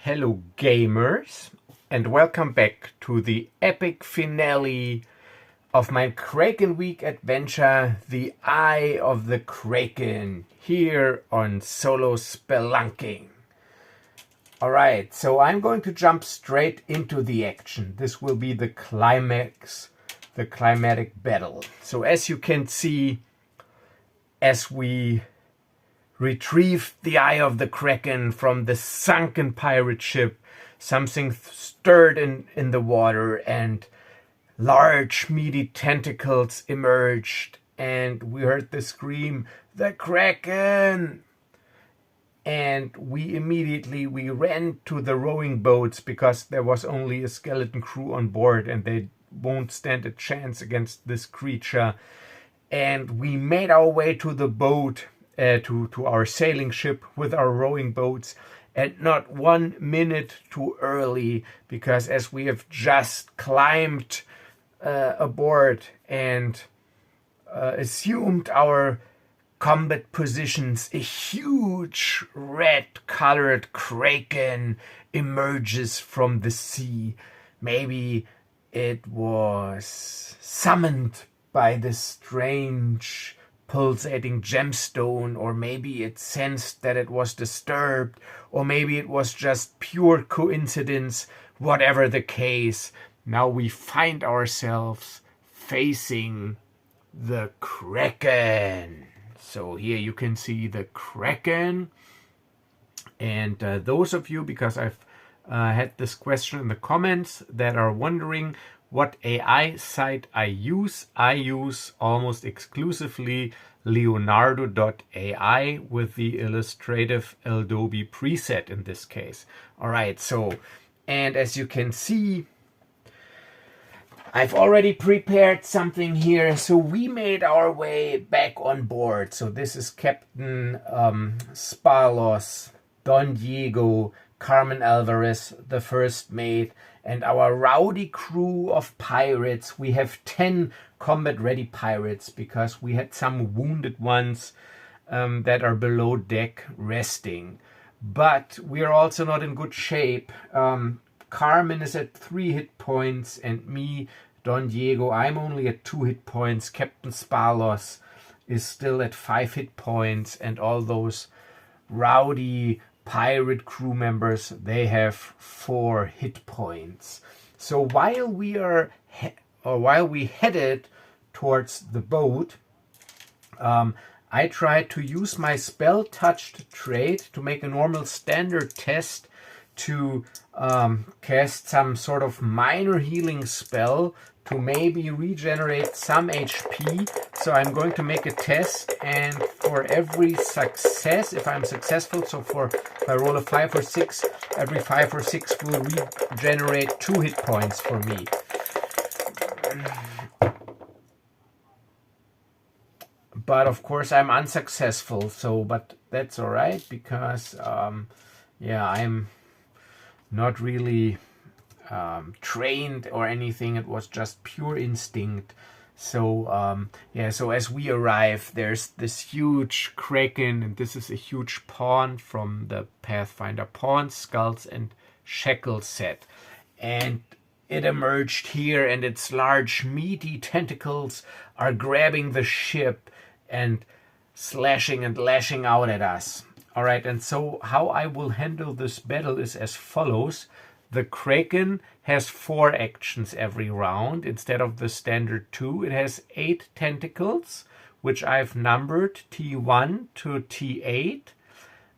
Hello gamers, and welcome back to the epic finale of my Kraken Week adventure, The Eye of the Kraken, here on Solo Spelunking. Alright, so I'm going to jump straight into the action. This will be the climax, the climatic battle. So as you can see, as we retrieved the Eye of the Kraken from the sunken pirate ship, something stirred in the water and large meaty tentacles emerged, and we heard the scream, "The Kraken!" And we ran to the rowing boats because there was only a skeleton crew on board and they won't stand a chance against this creature. And we made our way to the boat, to our sailing ship with our rowing boats, and not 1 minute too early, because as we have just climbed aboard and assumed our combat positions, a huge red-colored kraken emerges from the sea. Maybe it was summoned by this strange pulsating gemstone, or maybe it sensed that it was disturbed, or maybe it was just pure coincidence. Whatever the case, now we find ourselves facing the Kraken. So here you can see the Kraken, and those of you, because I've had this question in the comments, that are wondering what AI site I use almost exclusively Leonardo.ai with the illustrative Adobe preset in this case. Alright, so, and as you can see, I've already prepared something here. So we made our way back on board. So this is Captain Sparlos, Don Diego, Carmen Alvarez, the first mate, and our rowdy crew of pirates. We have 10 combat-ready pirates because we had some wounded ones that are below deck resting. But we are also not in good shape. Carmen is at 3 hit points, and me, Don Diego, I'm only at 2 hit points. Captain Sparlos is still at 5 hit points, and all those rowdy pirate crew members, they have 4 hit points. So while we headed towards the boat, I tried to use my spell touched trait to make a normal standard test to cast some sort of minor healing spell to maybe regenerate some HP. So I'm going to make a test, and for every success, if I'm successful, so if I roll a 5 or 6, every 5 or 6 will regenerate 2 hit points for me. But of course I'm unsuccessful, so, but that's alright, because yeah, I'm not really trained or anything. It was just pure instinct. So yeah, so as we arrive, there's this huge Kraken, and this is a huge pawn from the Pathfinder Pawn Skulls and Shackles set, and it emerged here, and its large meaty tentacles are grabbing the ship and slashing and lashing out at us. Alright, and so how I will handle this battle is as follows. The Kraken has 4 actions every round instead of the standard 2. It has 8 tentacles, which I've numbered T1 to T8,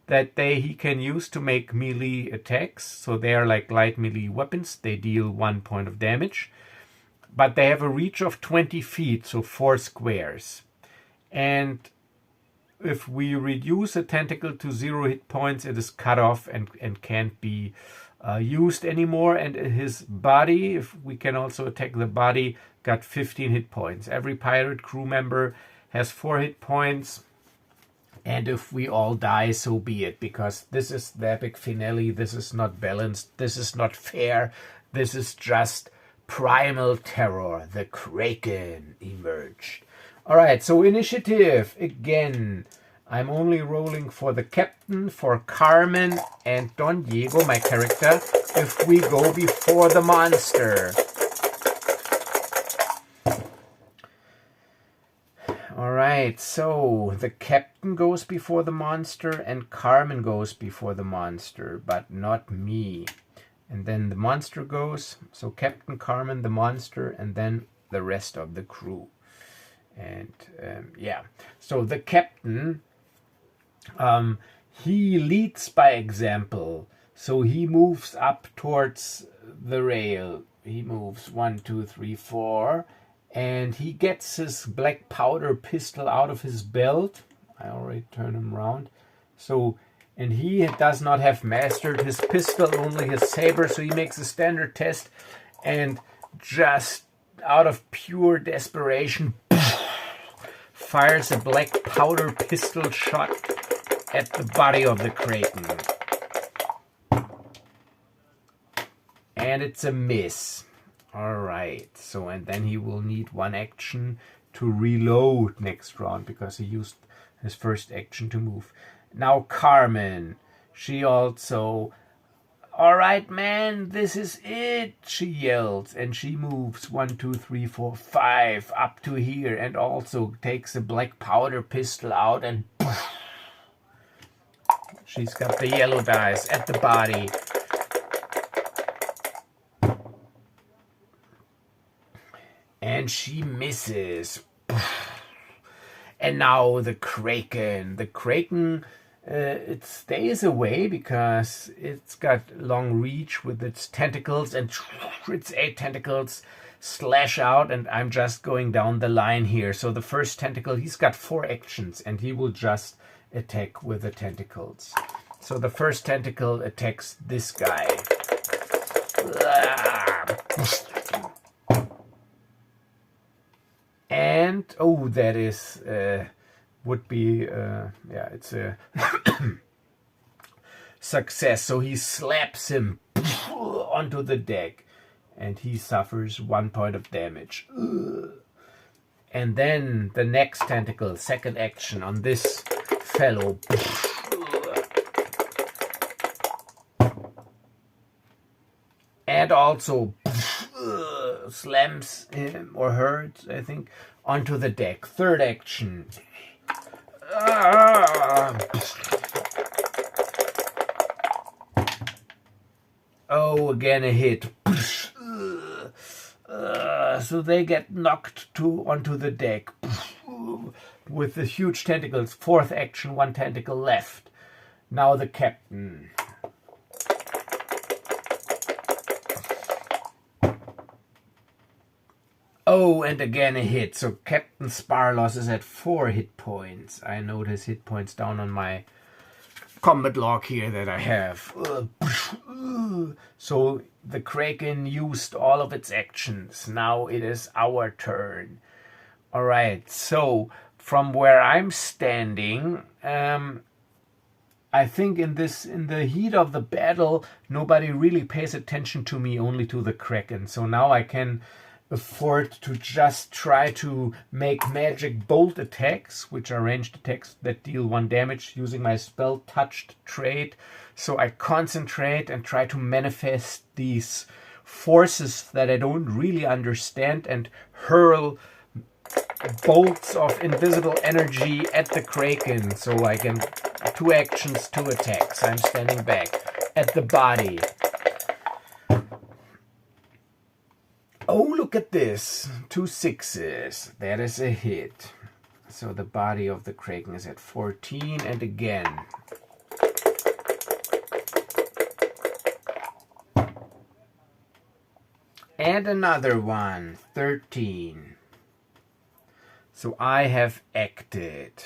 that he can use to make melee attacks. So they are like light melee weapons. They deal 1 point of damage, but they have a reach of 20 feet, so 4 squares. And if we reduce a tentacle to 0 hit points, it is cut off and can't be used anymore. And his body, if we can also attack the body, got 15 hit points. Every pirate crew member has 4 hit points, and if we all die, so be it, because this is the epic finale. This is not balanced, this is not fair, this is just primal terror. The Kraken emerged. Alright, so initiative again. I'm only rolling for the captain, for Carmen, and Don Diego, my character, if we go before the monster. Alright, so the captain goes before the monster and Carmen goes before the monster, but not me. And then the monster goes, so Captain, Carmen, the monster, and then the rest of the crew. And yeah, so the captain, he leads by example. So he moves up towards the rail. He moves 1, 2, 3, 4. And he gets his black powder pistol out of his belt. I already turned him around. So, and he does not have mastered his pistol, only his saber. So he makes a standard test and just out of pure desperation fires a black powder pistol shot at the body of the Kraken. And it's a miss. Alright, so and then he will need one action to reload next round because he used his first action to move. Now Carmen, she also, alright man, this is it, she yells, and she moves 1, 2, 3, 4, 5 up to here and also takes a black powder pistol out and she's got the yellow dice at the body. And she misses. And now the Kraken. The Kraken, it stays away because it's got long reach with its tentacles, and its 8 tentacles slash out, and I'm just going down the line here. So the first tentacle, he's got 4 actions, and he will just attack with the tentacles. So the first tentacle attacks this guy. And, oh, that is, would be, yeah, it's a success. So he slaps him onto the deck and he suffers 1 point of damage. And then the next tentacle, second action on this fellow. And also slams him or hurts, I think, onto the deck. Third action. Oh, again a hit. So they get knocked onto the deck with the huge tentacles. Fourth action, 1 tentacle left. Now the captain. Oh, and again a hit. So Captain Sparlos is at 4 hit points. I note his hit points down on my combat log here that I have. So the Kraken used all of its actions. Now it is our turn. Alright, so from where I'm standing, I think in the heat of the battle, nobody really pays attention to me, only to the Kraken. So now I can afford to just try to make magic bolt attacks, which are ranged attacks that deal 1 damage using my spell touched trait. So I concentrate and try to manifest these forces that I don't really understand and hurl bolts of invisible energy at the Kraken. So I can 2 actions, 2 attacks. I'm standing back at the body. Oh, look at this. 2 6s. That is a hit. So the body of the Kraken is at 14. And again. And another one. 13. So I have acted.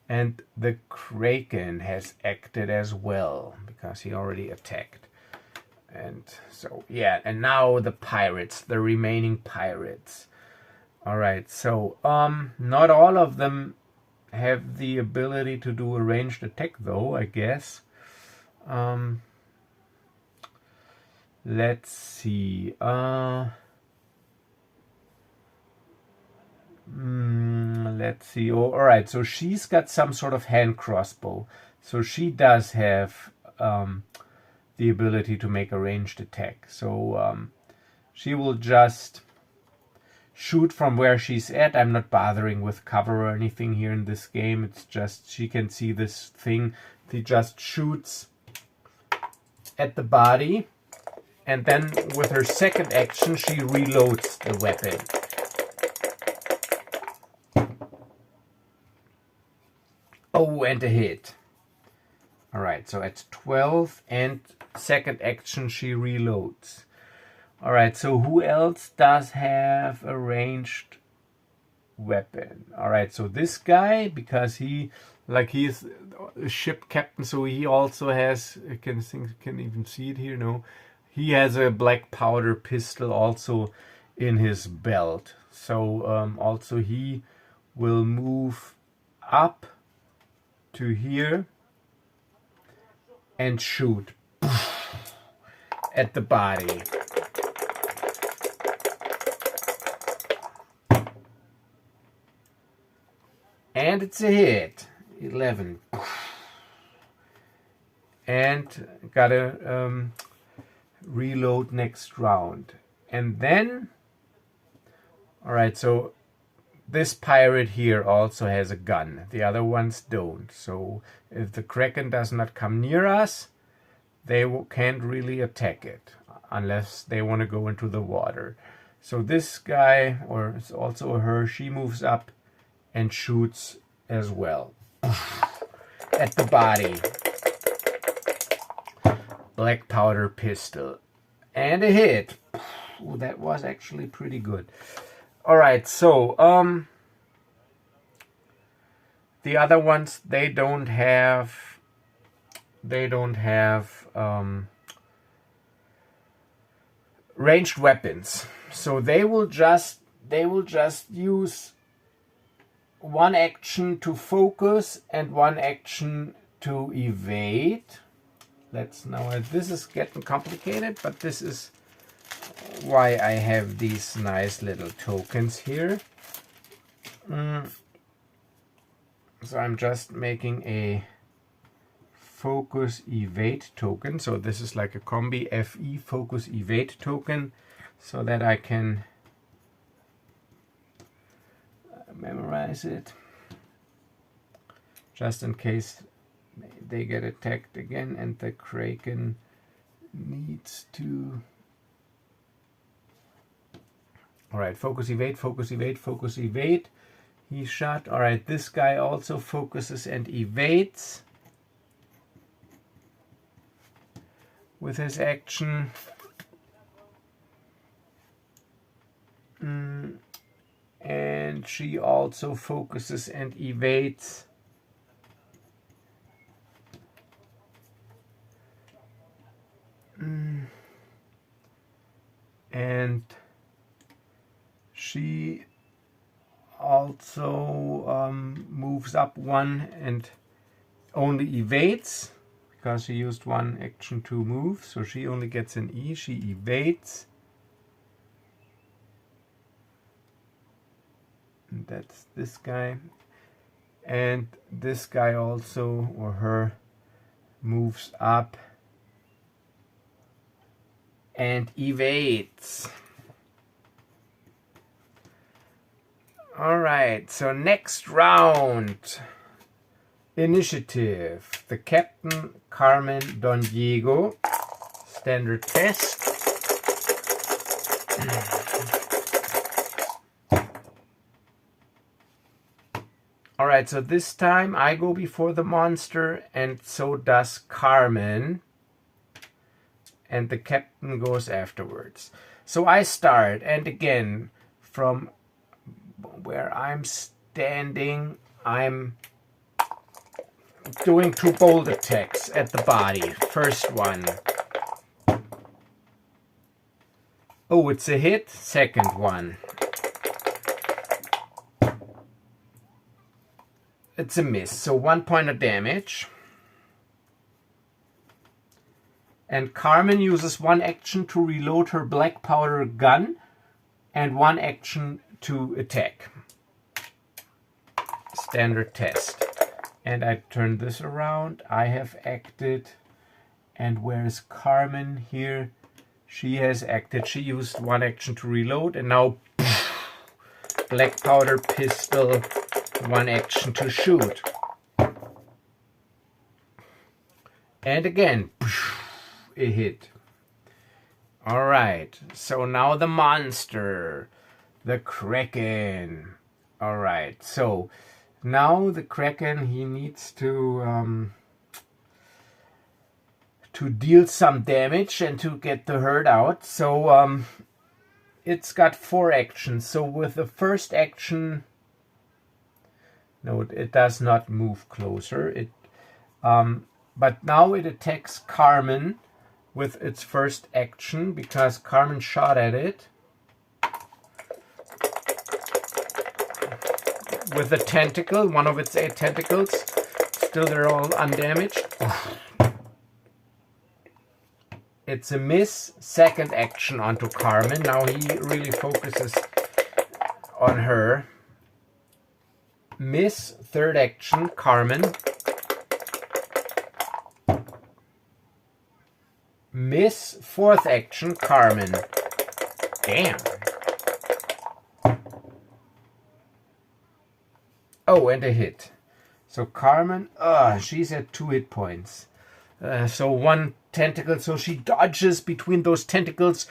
And the Kraken has acted as well, because he already attacked. And so, yeah, and now the pirates, the remaining pirates. Alright, so, not all of them have the ability to do a ranged attack, though, I guess. Let's see. Let's see. Oh, all right. So she's got some sort of hand crossbow. So she does have the ability to make a ranged attack. So she will just shoot from where she's at. I'm not bothering with cover or anything here in this game. It's just she can see this thing. She just shoots at the body. And then with her second action, she reloads the weapon. Oh, and a hit. Alright, so at 12 and second action she reloads. Alright, so who else does have a ranged weapon? Alright, so this guy, because he's a ship captain, so he also has, I can even see it here, no? He has a black powder pistol also in his belt. So also he will move up to here and shoot at the body. And it's a hit. 11. And gotta reload next round. And then, alright, so this pirate here also has a gun. The other ones don't. So if the Kraken does not come near us, they can't really attack it unless they want to go into the water. So this guy, or it's also her, she moves up and shoots as well at the body. Black powder pistol. And a hit. Ooh, that was actually pretty good. Alright, so the other ones, they don't have ranged weapons. So they will just use one action to focus and one action to evade. This is getting complicated, but this is why I have these nice little tokens here. So I'm just making a focus evade token. So this is like a combi FE focus evade token, so that I can memorize it just in case they get attacked again and the Kraken needs to. Alright, focus evade, focus evade, focus evade. He shot. Alright, this guy also focuses and evades with his action. And she also focuses and evades. And she also moves up one and only evades because she used one action to move, so she only gets an E. She evades. And that's this guy. And this guy also, or her, moves up and evades. Alright, so next round. Initiative. The Captain, Carmen, Don Diego. Standard test. Alright, so this time I go before the monster, and so does Carmen. And the captain goes afterwards. So I start, and again, from where I'm standing, I'm doing 2 bolt attacks at the body. First one. Oh, it's a hit. Second one. It's a miss. So 1 point of damage. And Carmen uses 1 action to reload her black powder gun and 1 action to attack. standard test. And I turn this around. I have acted. And where's Carmen here? She has acted. She used one action to reload. And now black powder pistol, one action to shoot. And again, a hit. All right, so now the monster, the Kraken. All right, so now the Kraken, he needs to deal some damage and to get the herd out. So it's got 4 actions. So with the first action, no, it does not move closer. But now it attacks Carmen with its first action because Carmen shot at it with a tentacle, one of its 8 tentacles. Still, they're all undamaged. It's a miss. Second action onto Carmen. Now he really focuses on her. Miss. Third action, Carmen. Miss. Fourth action, Carmen. Damn. Oh, and a hit. So Carmen, she's at 2 hit points. So 1 tentacle, so she dodges between those tentacles.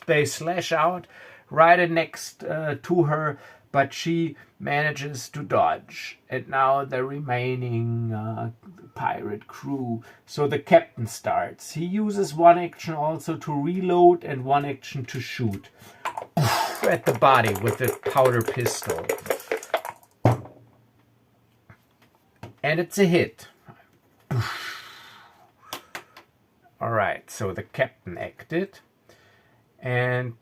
They slash out right next to her, but she manages to dodge. And now the remaining pirate crew. So the captain starts. He uses 1 action also to reload and 1 action to shoot at the body with the powder pistol. And it's a hit. All right, so the captain acted. And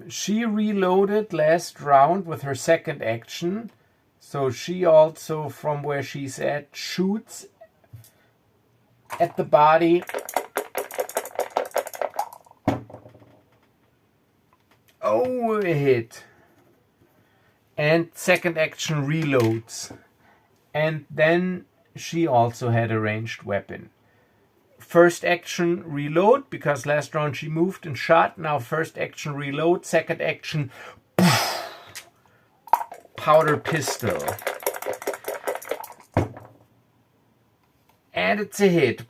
she reloaded last round with her second action. So she also, from where she's at, shoots at the body. Oh, a hit. And second action reloads. And then she also had a ranged weapon. First action reload, because last round she moved and shot. Now first action reload, second action powder pistol. And it's a hit.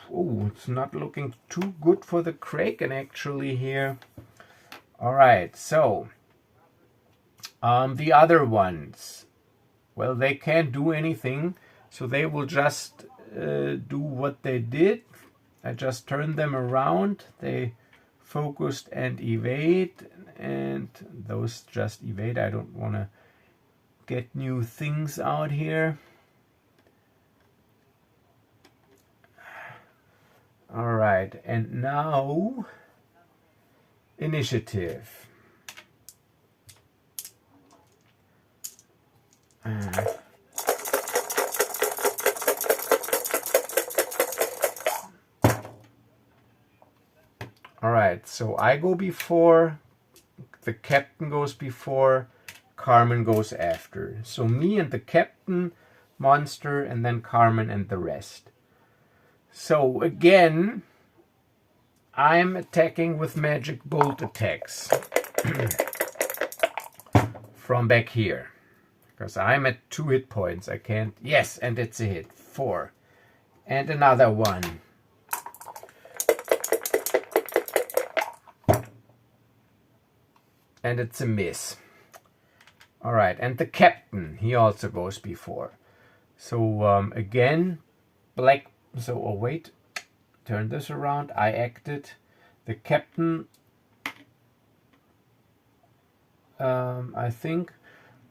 Oh, it's not looking too good for the Kraken actually here. All right, so the other ones, well, they can't do anything, so they will just do what they did. I just turned them around. They focused and evade, and those just evade. I don't want to get new things out here. All right, and now initiative. All right, so I go before, the captain goes before, Carmen goes after. So me and the captain, monster, and then Carmen and the rest. So again, I'm attacking with magic bolt attacks from back here. Because I'm at 2 hit points. I can't. Yes, and it's a hit. 4. And another 1. And it's a miss. All right, and the captain, he also goes before. So again, black. So, oh wait, turn this around. I acted. The captain, I think,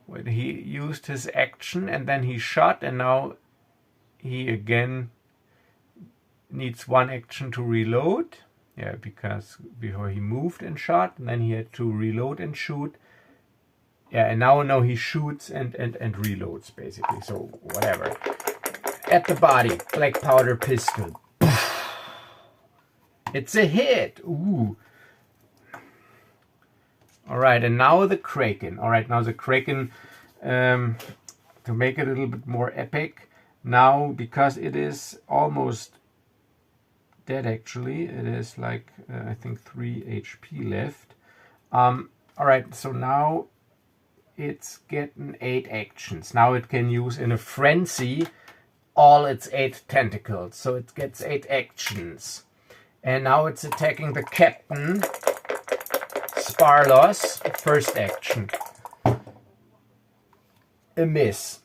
when he used his action and then he shot, and now he again needs 1 action to reload. Yeah, because before he moved and shot, and then he had to reload and shoot. Yeah, and now he shoots and reloads basically. So whatever. At the body, black powder pistol. It's a hit. Ooh. All right, and now the Kraken. All right, now the Kraken to make it a little bit more epic, now, because it is almost dead, actually, it is like, I think 3 HP left. Alright, so now it's getting 8 actions. Now it can use in a frenzy all its 8 tentacles. So it gets 8 actions. And now it's attacking the captain, Sparlos, first action. A miss.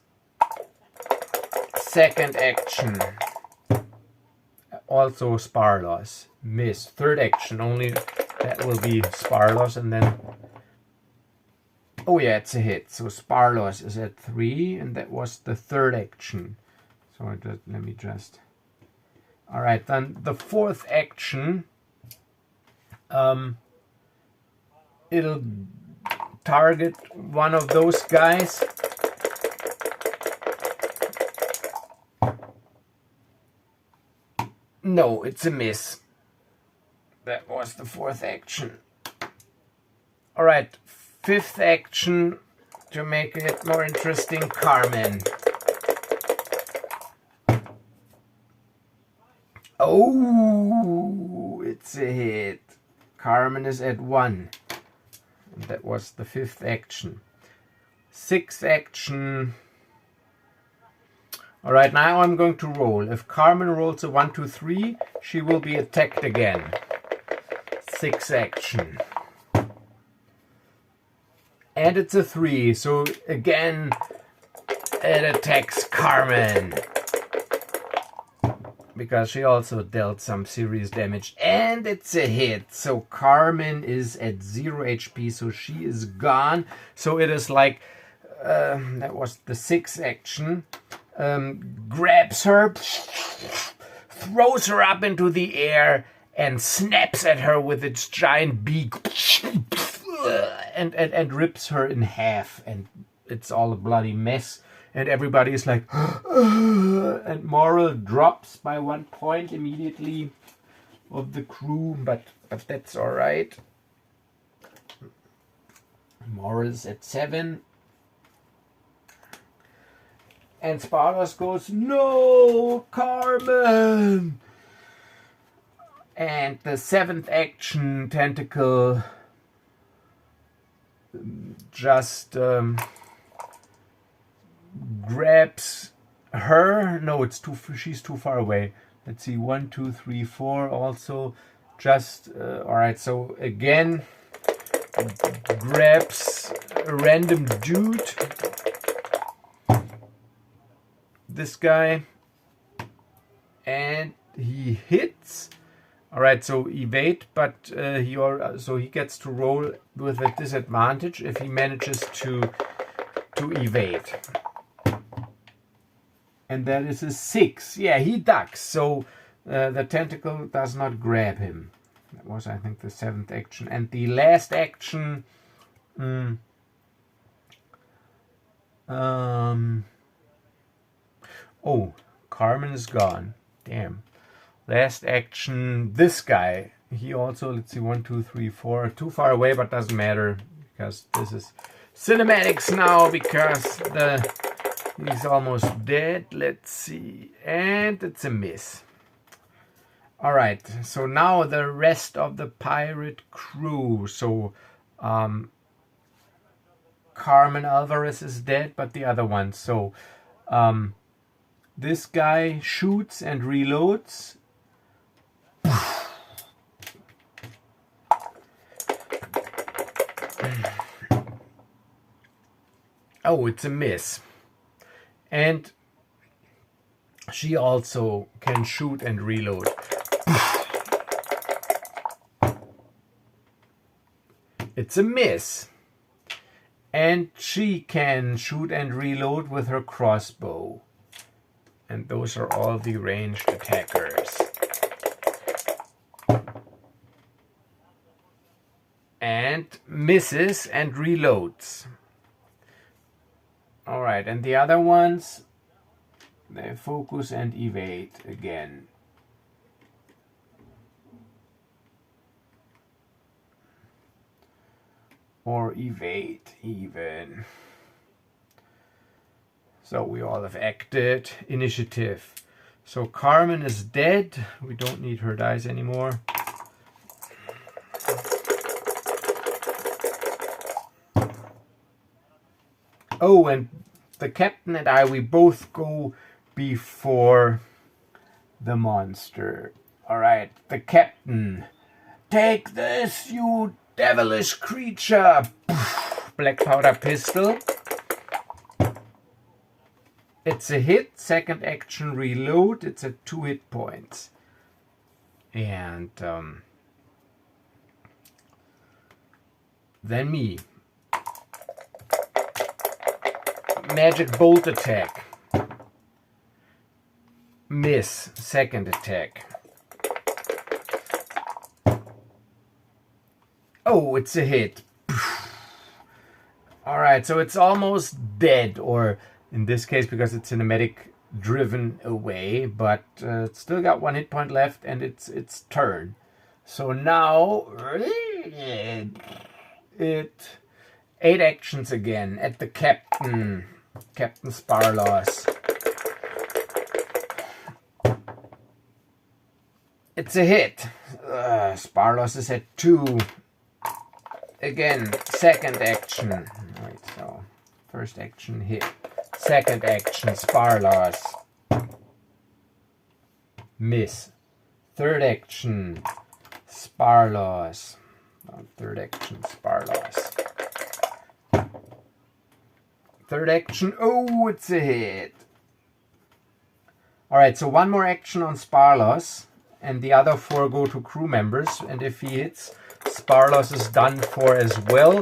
Second action. Also Sparlos. Miss. Third action. Only that will be Sparlos, and then... Oh yeah, it's a hit. So Sparlos is at 3, and that was the third action. So let me just... Alright, then the fourth action, it'll target one of those guys. No, it's a miss. That was the fourth action. Alright, fifth action, to make it more interesting, Carmen. Oh, it's a hit. Carmen is at 1. And that was the fifth action. Sixth action. Alright, now I'm going to roll. If Carmen rolls a 1, 2, 3, she will be attacked again. Sixth action. And it's a 3, so again it attacks Carmen. Because she also dealt some serious damage. And it's a hit. So Carmen is at 0 HP, so she is gone. So it is like, that was the sixth action. Grabs her, throws her up into the air, and snaps at her with its giant beak. And rips her in half. And it's all a bloody mess. And everybody is like, and moral drops by 1 point immediately of the crew, but that's all right. Moral is at 7. And Sparlos goes, no, Carmen! And the 7th action, Tentacle just... grabs her. No, it's too. She's too far away. Let's see. 1, 2, 3, 4. Also, just all right. So again, grabs a random dude. This guy, and he hits. All right. So evade, but he gets to roll with a disadvantage if he manages to evade. And that is a 6. Yeah, he ducks. So the tentacle does not grab him. That was, I think, the 7th action. And the last action... oh, Carmen is gone. Damn. Last action, this guy. He also, let's see, 1, 2, 3, 4. Too far away, but doesn't matter. Because this is cinematics now, because he's almost dead. Let's see. And it's a miss. Alright, so now the rest of the pirate crew. So, Carmen Alvarez is dead, but the other one. So, this guy shoots and reloads. Oh, it's a miss. And she also can shoot and reload. It's a miss. And she can shoot and reload with her crossbow. And those are all the ranged attackers. And misses and reloads. Alright, and the other ones, they focus and evade again. Or evade even. So we all have acted. Initiative. So Carmen is dead. We don't need her dice anymore. Oh, and the captain and I, we both go before the monster. All right, the captain. Take this, you devilish creature. Black powder pistol. It's a hit. Second action reload. It's at 2 hit points. And then me. Magic bolt attack. Miss. Second attack. Oh, it's a hit. Alright, so it's almost dead, or in this case, because it's cinematic, driven away, but it's still got 1 hit point left, and it's its turn. So now it 8 actions again at the captain. Captain Sparloss. It's a hit. Sparloss is at 2. Again, second action. Right, so first action hit. Second action, Sparloss. Miss. Third action, Sparloss. Third action, Sparloss. Third action, oh, it's a hit. Alright, so 1 more action on Sparloss, and the other 4 go to crew members, and if he hits, Sparloss is done for as well.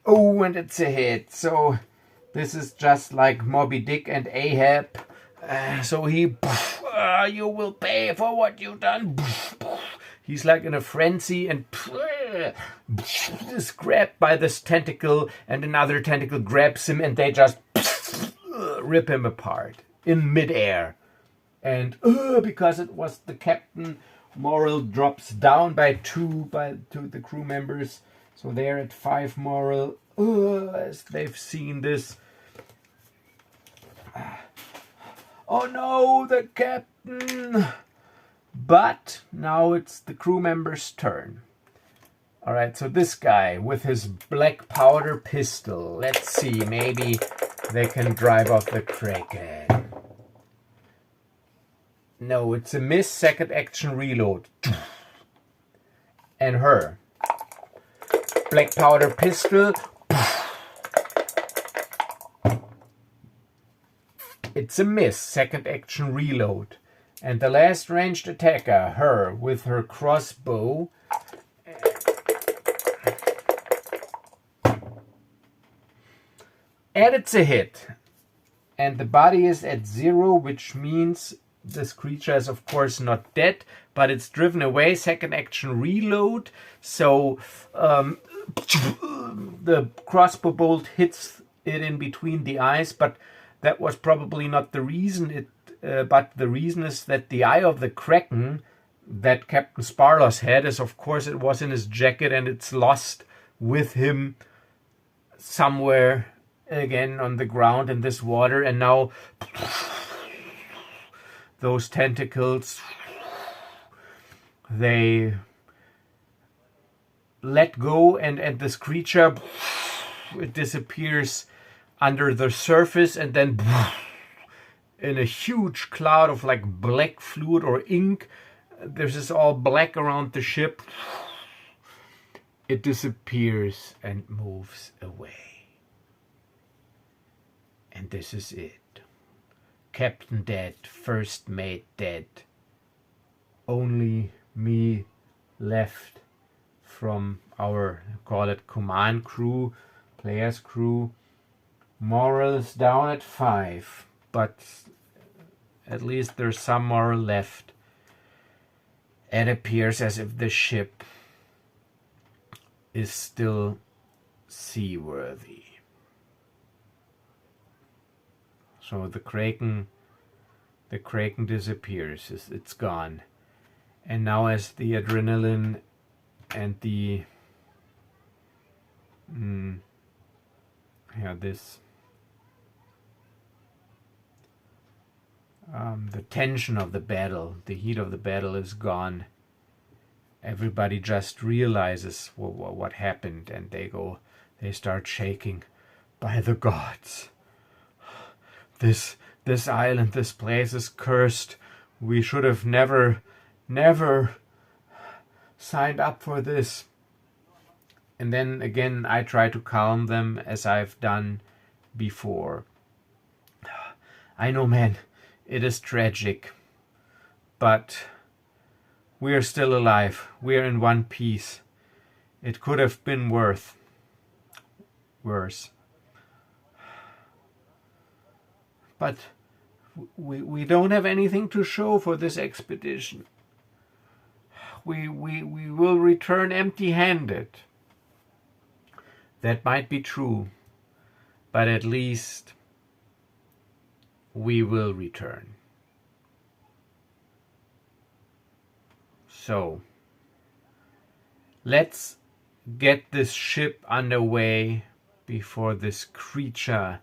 Oh, and it's a hit. So this is just like Moby Dick and Ahab. So he, you will pay for what you've done. He's like in a frenzy and is grabbed by this tentacle, and another tentacle grabs him, and they just rip him apart in midair. And because it was the captain, moral drops down by 2 to the crew members. So they're at 5 moral as they've seen this. Oh no, the captain! But now it's the crew member's turn. Alright, so this guy with his black powder pistol. Let's see, maybe they can drive off the Kraken. No, it's a miss. Second action reload. And her. Black powder pistol. It's a miss. Second action reload. And the last ranged attacker, her, with her crossbow. And it's a hit. And the body is at 0, which means this creature is of course not dead, but it's driven away. Second action reload. So the crossbow bolt hits it in between the eyes, but that was probably not the reason. But the reason is that the eye of the Kraken that Captain Sparloss had is, of course, it was in his jacket, and it's lost with him somewhere again on the ground in this water, and now those tentacles, they let go, and this creature, it disappears under the surface, and then in a huge cloud of like black fluid or ink, there's this all black around the ship. It disappears and moves away. And this is it. Captain dead, first mate dead. Only me left from our, call it command crew, players crew. Morals down at 5, but at least there's some moral left. It appears as if the ship is still seaworthy. So the Kraken disappears. It's gone. And now as the adrenaline and the Yeah, this. The tension of the battle, the heat of the battle is gone. Everybody just realizes what happened, and they start shaking. By the gods, this island, this place is cursed. We should have never signed up for this. And then again, I try to calm them as I've done before. I know, man, it is tragic, but we are still alive. We are in one piece. It could have been worse. But we don't have anything to show for this expedition. We will return empty-handed. That might be true, but at least we will return. So, let's get this ship underway before this creature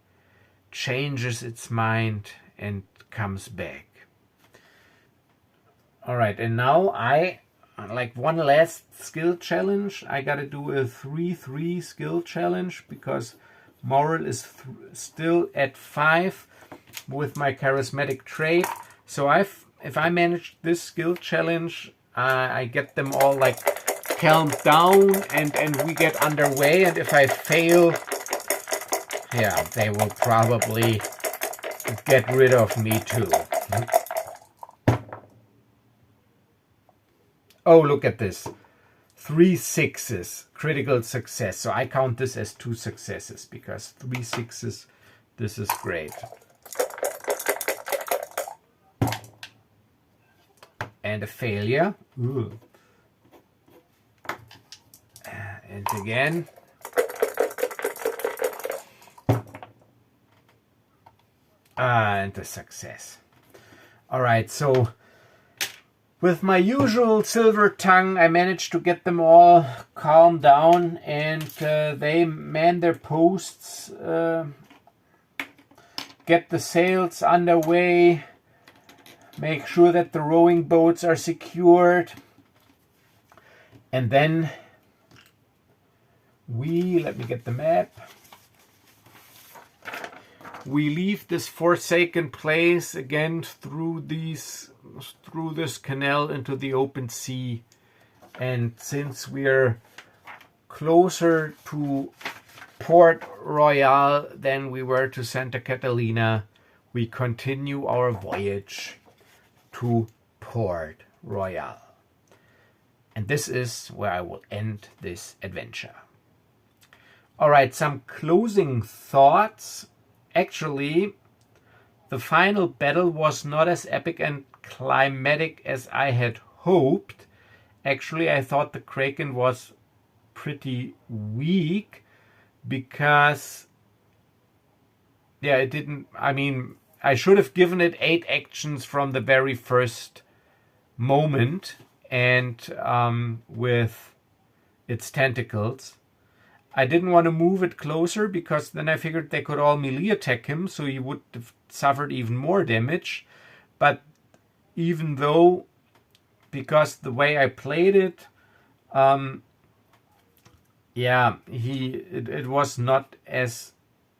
changes its mind and comes back. Alright, and now like one last skill challenge. I gotta do a 3-3 skill challenge because moral is still at 5 with my charismatic trait. So if I manage this skill challenge, I get them all like calmed down and we get underway. And if I fail, yeah, they will probably get rid of me too. Oh, look at this. 3 6s, critical success. So I count this as 2 successes because 3 6s, this is great. And a failure. Ooh. And again. And a success. All right, so with my usual silver tongue, I managed to get them all calmed down, and they man their posts, get the sails underway, make sure that the rowing boats are secured, and then let me get the map. We leave this forsaken place again through this canal into the open sea. And since we're closer to Port Royal than we were to Santa Catalina, we continue our voyage to Port Royal. And this is where I will end this adventure. All right, some closing thoughts. Actually, the final battle was not as epic and climatic as I had hoped. Actually, I thought the Kraken was pretty weak because, yeah, it didn't, I mean, I should have given it 8 actions from the very first moment and with its tentacles. I didn't want to move it closer because then I figured they could all melee attack him, so he would have suffered even more damage. But even though, because the way I played it, it was not as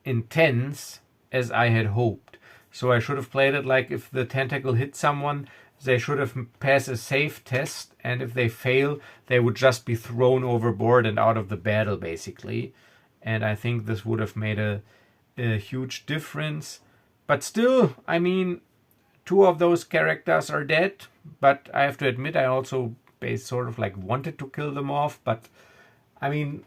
intense as I had hoped. So I should have played it like if the tentacle hit someone, they should have passed a safe test, and if they fail, they would just be thrown overboard and out of the battle, basically. And I think this would have made a huge difference. But still, I mean, 2 of those characters are dead, but I have to admit I also sort of like wanted to kill them off. But I mean,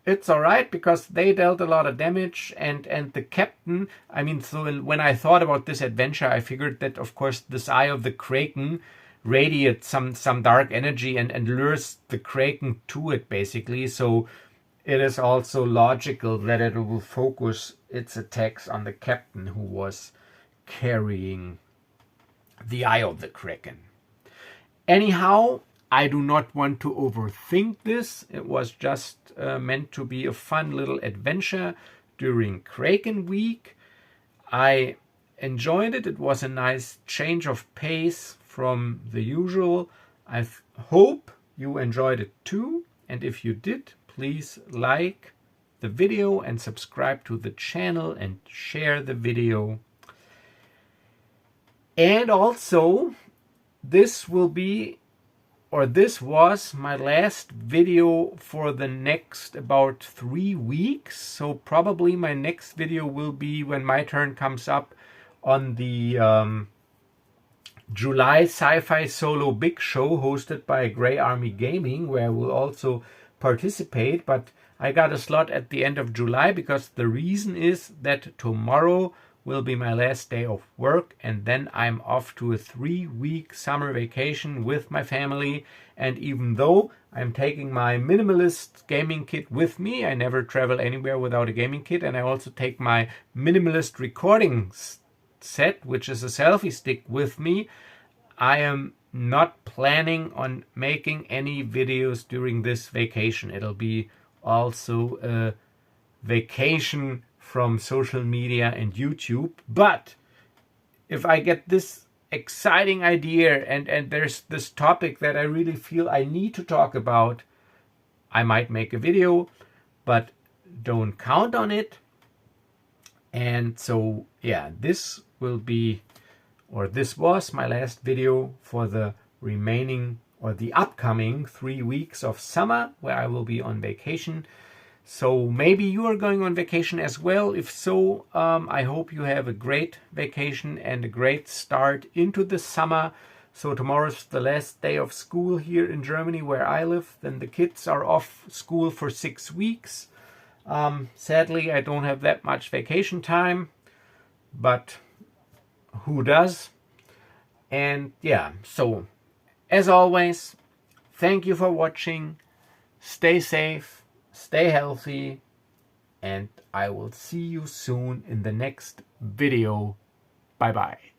it's alright because they dealt a lot of damage, and the captain, I mean, so when I thought about this adventure, I figured that, of course, this eye of the Kraken radiates some dark energy and lures the Kraken to it, basically. So it is also logical that it will focus its attacks on the captain who was carrying the eye of the Kraken. Anyhow, I do not want to overthink this. It was just meant to be a fun little adventure during Kraken week. I enjoyed it. It was a nice change of pace from the usual. I hope you enjoyed it too. And if you did, please like the video and subscribe to the channel and share the video. And also, this was my last video for the next about 3 weeks. So probably my next video will be when my turn comes up on the July Sci-Fi Solo Big Show hosted by Grey Army Gaming, where I will also participate. But I got a slot at the end of July because the reason is that tomorrow will be my last day of work, and then I'm off to a 3-week summer vacation with my family. And even though I'm taking my minimalist gaming kit with me, I never travel anywhere without a gaming kit, and I also take my minimalist recording set, which is a selfie stick, with me, I am not planning on making any videos during this vacation. It'll be also a vacation from social media and YouTube. But if I get this exciting idea and there's this topic that I really feel I need to talk about, I might make a video, but don't count on it. And so yeah, this was my last video for the remaining or the upcoming 3 weeks of summer, where I will be on vacation. So maybe you are going on vacation as well. If so, I hope you have a great vacation and a great start into the summer. So tomorrow's the last day of school here in Germany where I live. Then the kids are off school for 6 weeks. Sadly, I don't have that much vacation time, but who does? And yeah, so as always, thank you for watching. Stay safe. Stay healthy, and I will see you soon in the next video. Bye bye.